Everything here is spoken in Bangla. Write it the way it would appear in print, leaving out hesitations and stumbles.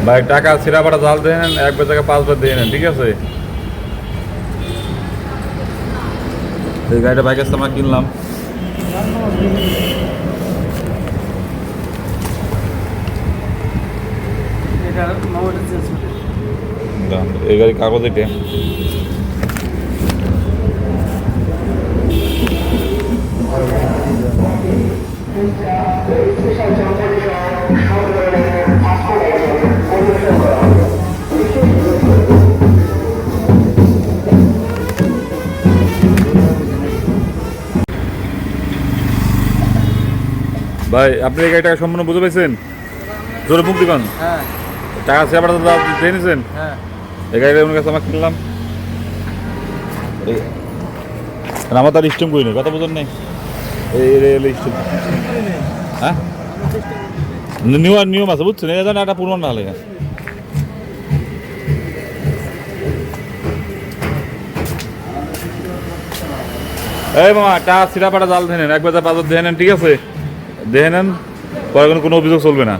ভাই টাকা ছিঁড়া পাটা জাল দিয়ে নেন, একবার টাকা 5 বার দিয়ে নেন, ঠিক আছে? এই গাড়িটা বাইকের সাথে আমরা কিনলাম। এই গাড়ি কাগজ এটা ভাই, আপনি এই গাড়িটাকে সম্পূর্ণ বুঝে পেয়েছেন? জোরে মুখ দিবেন। হ্যাঁ টাকা ছিঁড়া পাটা দিয়ে নিয়েছেন? হ্যাঁ। এই গাড়িটা ওনার কাছে আমরা কিনলাম। আমার তার স্টিম করিনি, কথা বোঝেন নাই? এই স্টিম হ্যাঁ নিয়ম আছে বুঝছেন, এই জন্য একটা পুরনো না হলে। এই মামা, টাকা ছিঁড়া পাটা জাল দিয়ে নেন, একবার 5 বার দিয়ে নেন, ঠিক আছে? দেখে নেন, পরে কোনো অভিযোগ চলবে না।